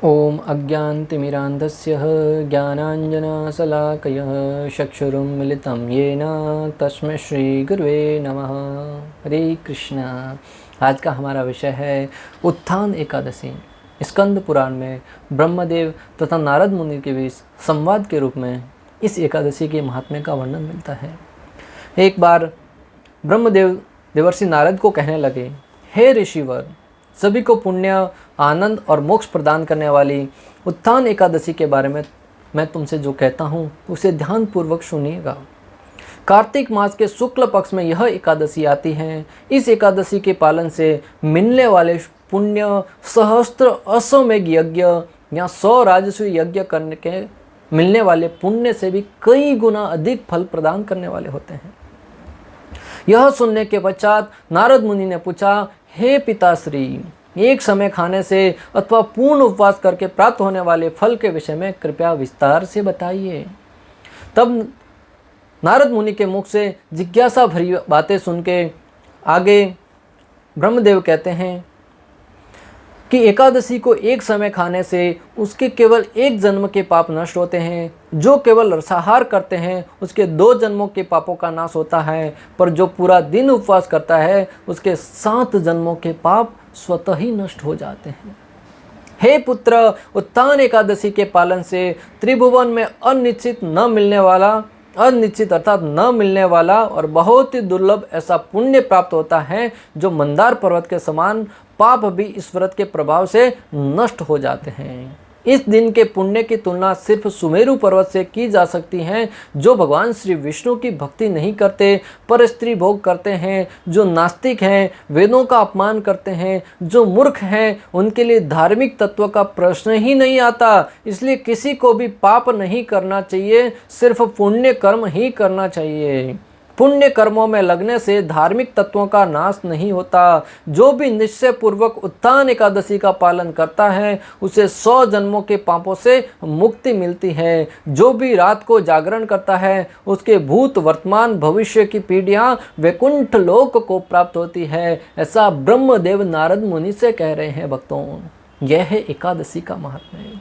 ओम अज्ञानतिमिरान्धस्य ज्ञानाञ्जनशलाकयः चक्षुरुन्मिलितं येन तस्मै श्रीगुरुवे नमः। हरे कृष्णा। आज का हमारा विषय है उत्थान एकादशी। स्कंद पुराण में ब्रह्मदेव तथा नारद मुनि के बीच संवाद के रूप में इस एकादशी के महात्म्य का वर्णन मिलता है। एक बार ब्रह्मदेव देवर्षि नारद को कहने लगे, हे ऋषिवर, सभी को पुण्य, आनंद और मोक्ष प्रदान करने वाली उत्थान एकादशी के बारे में मैं तुमसे जो कहता हूँ उसे ध्यानपूर्वक सुनिएगा। कार्तिक मास के शुक्ल पक्ष में यह एकादशी आती है। इस एकादशी के पालन से मिलने वाले पुण्य सहस्त्र अश्वमेध यज्ञ या 100 राजसूय यज्ञ करने के मिलने वाले पुण्य से भी कई गुना अधिक फल प्रदान करने वाले होते हैं। यह सुनने के पश्चात नारद मुनि ने पूछा, हे पिताश्री, एक समय खाने से अथवा पूर्ण उपवास करके प्राप्त होने वाले फल के विषय में कृपया विस्तार से बताइए। तब नारद मुनि के मुख से जिज्ञासा भरी बातें सुन के आगे ब्रह्मदेव कहते हैं कि एकादशी को एक समय खाने से उसके केवल एक जन्म के पाप नष्ट होते हैं। जो केवल रसाहार करते हैं उसके 2 जन्मों के पापों का नाश होता है, पर जो पूरा दिन उपवास करता है उसके 7 जन्मों के पाप स्वतः ही नष्ट हो जाते हैं। हे पुत्र, उत्थान एकादशी के पालन से त्रिभुवन में अनिश्चित अर्थात न मिलने वाला और बहुत ही दुर्लभ ऐसा पुण्य प्राप्त होता है जो मंदार पर्वत के समान पाप भी इस व्रत के प्रभाव से नष्ट हो जाते हैं। इस दिन के पुण्य की तुलना सिर्फ सुमेरु पर्वत से की जा सकती है। जो भगवान श्री विष्णु की भक्ति नहीं करते, पर स्त्री भोग करते हैं, जो नास्तिक हैं, वेदों का अपमान करते हैं, जो मूर्ख हैं, उनके लिए धार्मिक तत्व का प्रश्न ही नहीं आता। इसलिए किसी को भी पाप नहीं करना चाहिए, सिर्फ पुण्य कर्म ही करना चाहिए। पुण्य कर्मों में लगने से धार्मिक तत्वों का नाश नहीं होता। जो भी निश्चय पूर्वक उत्थान एकादशी का पालन करता है उसे 100 जन्मों के पापों से मुक्ति मिलती है। जो भी रात को जागरण करता है उसके भूत, वर्तमान, भविष्य की पीढ़ियां वैकुंठ लोक को प्राप्त होती है। ऐसा ब्रह्मदेव नारद मुनि से कह रहे हैं भक्तों। यह है एकादशी का महात्म्य।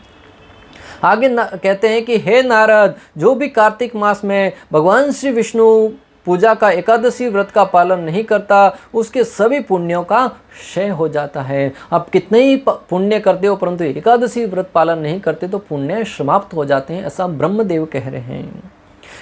आगे कहते हैं कि हे नारद, जो भी कार्तिक मास में भगवान श्री विष्णु पूजा का एकादशी व्रत का पालन नहीं करता उसके सभी पुण्यों का क्षय हो जाता है। आप कितने ही पुण्य करते हो परंतु एकादशी व्रत पालन नहीं करते तो पुण्य समाप्त हो जाते हैं, ऐसा ब्रह्मदेव कह रहे हैं।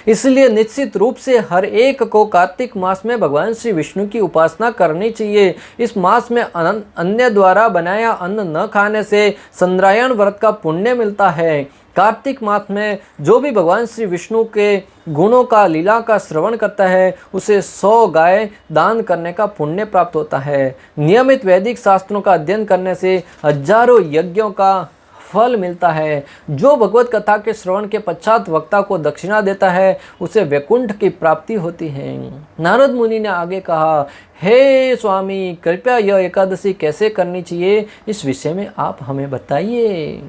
इसलिए निश्चित रूप से हर एक को कार्तिक मास में भगवान श्री विष्णु की उपासना करनी चाहिए। इस मास में अन्य द्वारा बनाया अन्न न खाने से चंद्रायण व्रत का पुण्य मिलता है। कार्तिक मास में जो भी भगवान श्री विष्णु के गुणों का, लीला का श्रवण करता है उसे 100 गाय दान करने का पुण्य प्राप्त होता है। नियमित वैदिक शास्त्रों का अध्ययन करने से हजारों यज्ञों का फल मिलता है। जो भगवत कथा के श्रवण के पश्चात वक्ता को दक्षिणा देता है उसे वैकुंठ की प्राप्ति होती है। नारद मुनि ने आगे कहा, हे स्वामी, कृपया यह एकादशी कैसे करनी चाहिए, इस विषय में आप हमें बताइए।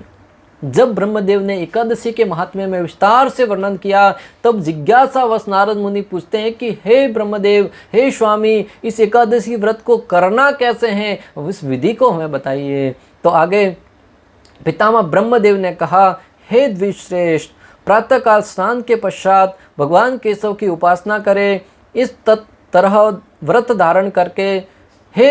जब ब्रह्मदेव ने एकादशी के महात्म्य में विस्तार से वर्णन किया तब जिज्ञासावश नारद मुनि पूछते हैं कि हे ब्रह्मदेव, हे स्वामी, इस एकादशी व्रत को करना कैसे है, उस विधि को हमें बताइए। तो आगे पितामह ब्रह्मदेव ने कहा, हे द्विश्रेष्ठ, प्रातःकाल स्नान के पश्चात भगवान केशव की उपासना करें। इस तरह व्रत धारण करके हे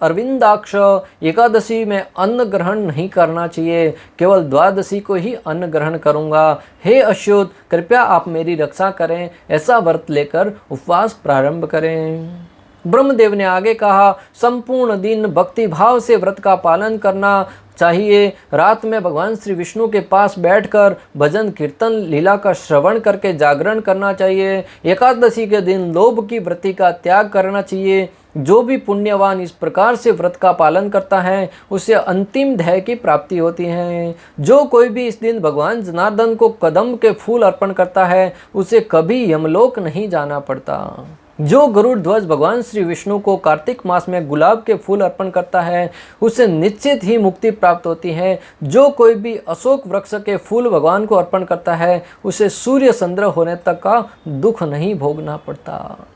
अरविंदाक्ष, एकादशी में अन्न ग्रहण नहीं करना चाहिए, केवल द्वादशी को ही अन्न ग्रहण करूंगा। हे अच्युत, कृपया आप मेरी रक्षा करें, ऐसा व्रत लेकर उपवास प्रारंभ करें। ब्रह्मदेव ने आगे कहा, संपूर्ण दिन भक्ति भाव से व्रत का पालन करना चाहिए। रात में भगवान श्री विष्णु के पास बैठकर भजन, कीर्तन, लीला का श्रवण करके जागरण करना चाहिए। एकादशी के दिन लोभ की वृत्ति का त्याग करना चाहिए। जो भी पुण्यवान इस प्रकार से व्रत का पालन करता है उसे अंतिम ध्येय की प्राप्ति होती है। जो कोई भी इस दिन भगवान जनार्दन को कदम के फूल अर्पण करता है उसे कभी यमलोक नहीं जाना पड़ता। जो गरुड़ ध्वज भगवान श्री विष्णु को कार्तिक मास में गुलाब के फूल अर्पण करता है उसे निश्चित ही मुक्ति प्राप्त होती है। जो कोई भी अशोक वृक्ष के फूल भगवान को अर्पण करता है उसे सूर्य चंद्र होने तक का दुख नहीं भोगना पड़ता।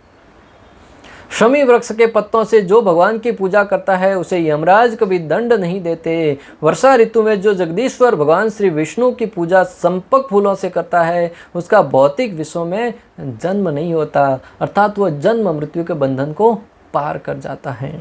शमी वृक्ष के पत्तों से जो भगवान की पूजा करता है उसे यमराज कभी दंड नहीं देते। वर्षा ऋतु में जो जगदीश्वर भगवान श्री विष्णु की पूजा संपक फूलों से करता है उसका भौतिक विश्व में जन्म नहीं होता, अर्थात वह जन्म मृत्यु के बंधन को पार कर जाता है।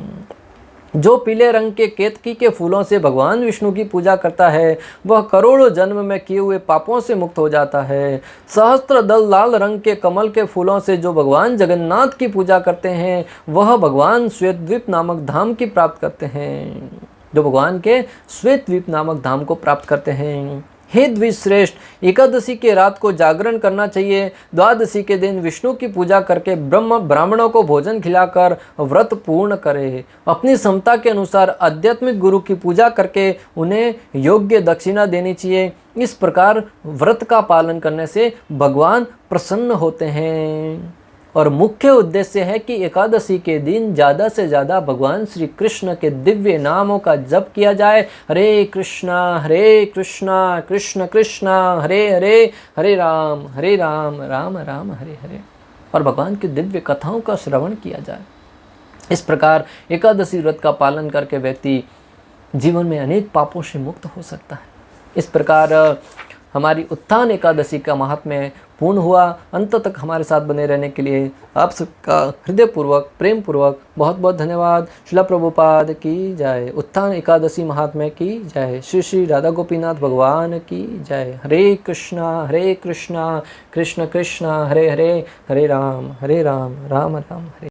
जो पीले रंग के केतकी के फूलों से भगवान विष्णु की पूजा करता है वह करोड़ों जन्म में किए हुए पापों से मुक्त हो जाता है। सहस्त्र दल लाल रंग के कमल के फूलों से जो भगवान जगन्नाथ की पूजा करते हैं वह भगवान श्वेतद्वीप नामक धाम की प्राप्त करते हैं, जो भगवान के श्वेतद्वीप नामक धाम को प्राप्त करते हैं। हे द्विश्रेष्ठ, एकादशी के रात को जागरण करना चाहिए। द्वादशी के दिन विष्णु की पूजा करके ब्राह्मणों को भोजन खिलाकर व्रत पूर्ण करे। अपनी क्षमता के अनुसार आध्यात्मिक गुरु की पूजा करके उन्हें योग्य दक्षिणा देनी चाहिए। इस प्रकार व्रत का पालन करने से भगवान प्रसन्न होते हैं। और मुख्य उद्देश्य है कि एकादशी के दिन ज़्यादा से ज़्यादा भगवान श्री कृष्ण के दिव्य नामों का जप किया जाए। हरे कृष्णा कृष्ण कृष्णा हरे हरे, हरे राम राम राम हरे हरे, और भगवान की दिव्य कथाओं का श्रवण किया जाए। इस प्रकार एकादशी व्रत का पालन करके व्यक्ति जीवन में अनेक पापों से मुक्त हो सकता है। इस प्रकार हमारी उत्थान एकादशी का महात्म्य पूर्ण हुआ। अंत तक हमारे साथ बने रहने के लिए आप सबका हृदयपूर्वक प्रेम पूर्वक बहुत बहुत धन्यवाद। श्रील प्रभुपाद की जय। उत्थान एकादशी महात्म्य की जय। श्री श्री राधा गोपीनाथ भगवान की जय। हरे कृष्णा कृष्ण कृष्ण हरे हरे, हरे राम राम राम हरे।